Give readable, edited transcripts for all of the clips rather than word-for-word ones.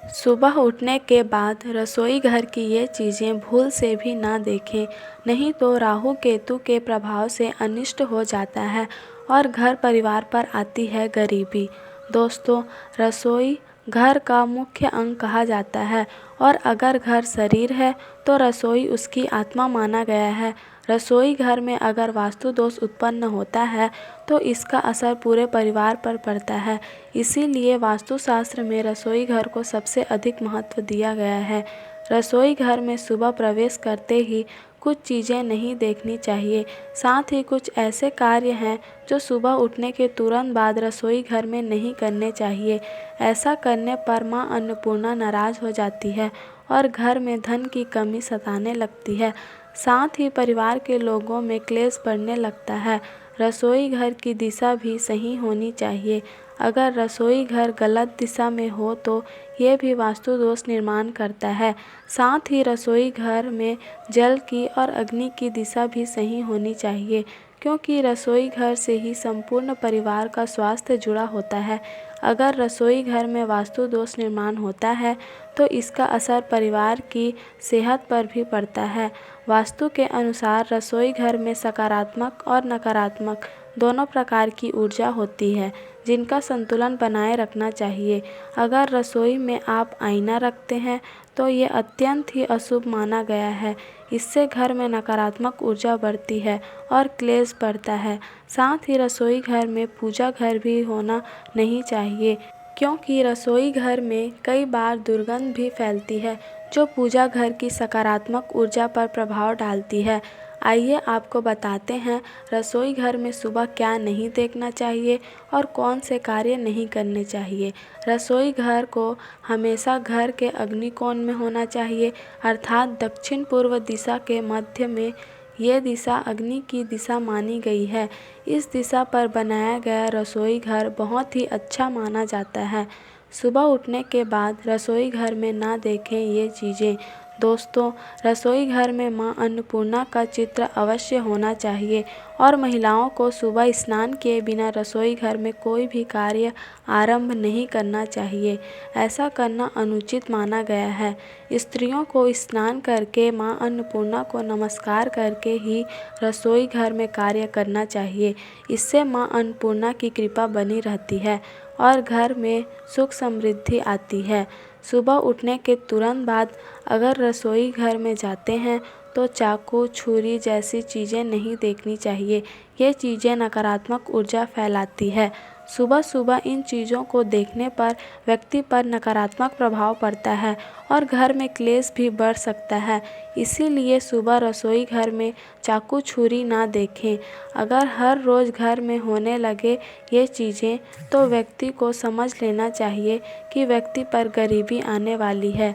सुबह उठने के बाद रसोई घर की ये चीज़ें भूल से भी ना देखें, नहीं तो राहु केतु के प्रभाव से अनिष्ट हो जाता है और घर परिवार पर आती है गरीबी। दोस्तों, रसोई घर का मुख्य अंग कहा जाता है और अगर घर शरीर है तो रसोई उसकी आत्मा माना गया है। रसोई घर में अगर वास्तु दोष उत्पन्न होता है तो इसका असर पूरे परिवार पर पड़ता है। इसीलिए वास्तुशास्त्र में रसोई घर को सबसे अधिक महत्व दिया गया है। रसोई घर में सुबह प्रवेश करते ही कुछ चीज़ें नहीं देखनी चाहिए। साथ ही कुछ ऐसे कार्य हैं जो सुबह उठने के तुरंत बाद रसोई घर में नहीं करने चाहिए। ऐसा करने पर माँ अन्नपूर्णा नाराज़ हो जाती है और घर में धन की कमी सताने लगती है। साथ ही परिवार के लोगों में क्लेश बढ़ने लगता है। रसोई घर की दिशा भी सही होनी चाहिए। अगर रसोई घर गलत दिशा में हो तो ये भी वास्तु दोष निर्माण करता है। साथ ही रसोई घर में जल की और अग्नि की दिशा भी सही होनी चाहिए, क्योंकि रसोई घर से ही संपूर्ण परिवार का स्वास्थ्य जुड़ा होता है। अगर रसोई घर में वास्तु दोष निर्माण होता है तो इसका असर परिवार की सेहत पर भी पड़ता है। वास्तु के अनुसार रसोई घर में सकारात्मक और नकारात्मक दोनों प्रकार की ऊर्जा होती है, जिनका संतुलन बनाए रखना चाहिए। अगर रसोई में आप आईना रखते हैं तो ये अत्यंत ही अशुभ माना गया है। इससे घर में नकारात्मक ऊर्जा बढ़ती है और क्लेश बढ़ता है। साथ ही रसोई घर में पूजा घर भी होना नहीं चाहिए, क्योंकि रसोई घर में कई बार दुर्गंध भी फैलती है जो पूजा घर की सकारात्मक ऊर्जा पर प्रभाव डालती है। आइए आपको बताते हैं रसोई घर में सुबह क्या नहीं देखना चाहिए और कौन से कार्य नहीं करने चाहिए। रसोई घर को हमेशा घर के अग्निकोण में होना चाहिए, अर्थात दक्षिण पूर्व दिशा के मध्य में। ये दिशा अग्नि की दिशा मानी गई है। इस दिशा पर बनाया गया रसोई घर बहुत ही अच्छा माना जाता है। सुबह उठने के बाद रसोई घर में ना देखें ये चीज़ें। दोस्तों, रसोई घर में माँ अन्नपूर्णा का चित्र अवश्य होना चाहिए और महिलाओं को सुबह स्नान किए बिना रसोई घर में कोई भी कार्य आरंभ नहीं करना चाहिए। ऐसा करना अनुचित माना गया है। स्त्रियों को स्नान करके माँ अन्नपूर्णा को नमस्कार करके ही रसोई घर में कार्य करना चाहिए। इससे माँ अन्नपूर्णा की कृपा बनी रहती है और घर में सुख समृद्धि आती है। सुबह उठने के तुरंत बाद अगर रसोई घर में जाते हैं तो चाकू, छुरी जैसी चीज़ें नहीं देखनी चाहिए। ये चीज़ें नकारात्मक ऊर्जा फैलाती है। सुबह सुबह इन चीज़ों को देखने पर व्यक्ति पर नकारात्मक प्रभाव पड़ता है और घर में क्लेश भी बढ़ सकता है। इसीलिए सुबह रसोई घर में चाकू, छुरी ना देखें। अगर हर रोज़ घर में होने लगे ये चीज़ें तो व्यक्ति को समझ लेना चाहिए कि व्यक्ति पर गरीबी आने वाली है।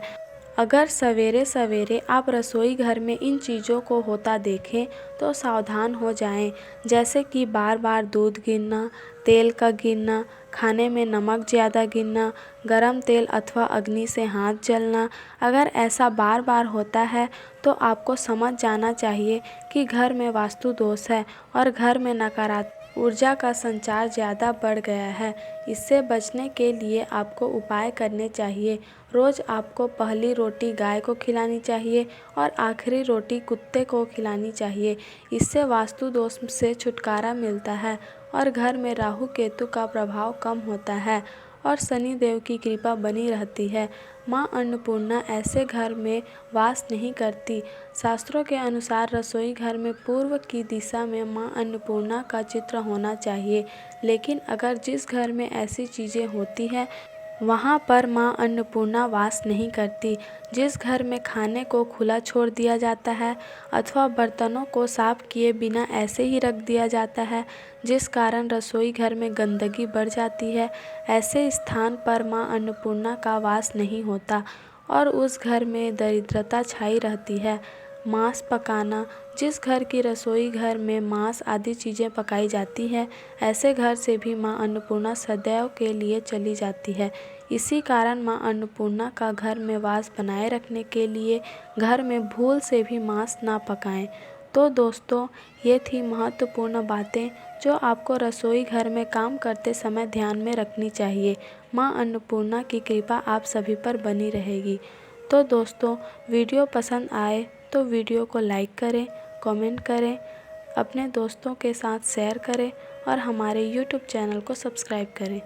अगर सवेरे सवेरे आप रसोई घर में इन चीज़ों को होता देखें तो सावधान हो जाएं, जैसे कि बार बार दूध गिरना, तेल का गिरना, खाने में नमक ज़्यादा गिरना, गरम तेल अथवा अग्नि से हाथ जलना। अगर ऐसा बार बार होता है तो आपको समझ जाना चाहिए कि घर में वास्तु दोष है और घर में नकारात्मक ऊर्जा का संचार ज़्यादा बढ़ गया है। इससे बचने के लिए आपको उपाय करने चाहिए। रोज़ आपको पहली रोटी गाय को खिलानी चाहिए और आखिरी रोटी कुत्ते को खिलानी चाहिए। इससे वास्तु दोष से छुटकारा मिलता है और घर में राहु केतु का प्रभाव कम होता है और शनि देव की कृपा बनी रहती है। माँ अन्नपूर्णा ऐसे घर में वास नहीं करती। शास्त्रों के अनुसार रसोई घर में पूर्व की दिशा में माँ अन्नपूर्णा का चित्र होना चाहिए, लेकिन अगर जिस घर में ऐसी चीज़ें होती हैं वहाँ पर माँ अन्नपूर्णा वास नहीं करती। जिस घर में खाने को खुला छोड़ दिया जाता है अथवा बर्तनों को साफ किए बिना ऐसे ही रख दिया जाता है, जिस कारण रसोई घर में गंदगी बढ़ जाती है, ऐसे स्थान पर माँ अन्नपूर्णा का वास नहीं होता और उस घर में दरिद्रता छाई रहती है। मांस पकाना, जिस घर की रसोई घर में मांस आदि चीज़ें पकाई जाती हैं, ऐसे घर से भी माँ अन्नपूर्णा सदैव के लिए चली जाती है। इसी कारण माँ अन्नपूर्णा का घर में वास बनाए रखने के लिए घर में भूल से भी मांस ना पकाएं। तो दोस्तों, ये थी महत्वपूर्ण बातें जो आपको रसोई घर में काम करते समय ध्यान में रखनी चाहिए। माँ अन्नपूर्णा की कृपा आप सभी पर बनी रहेगी। तो दोस्तों, वीडियो पसंद आए तो वीडियो को लाइक करें, कमेंट करें, अपने दोस्तों के साथ शेयर करें और हमारे YouTube चैनल को सब्सक्राइब करें।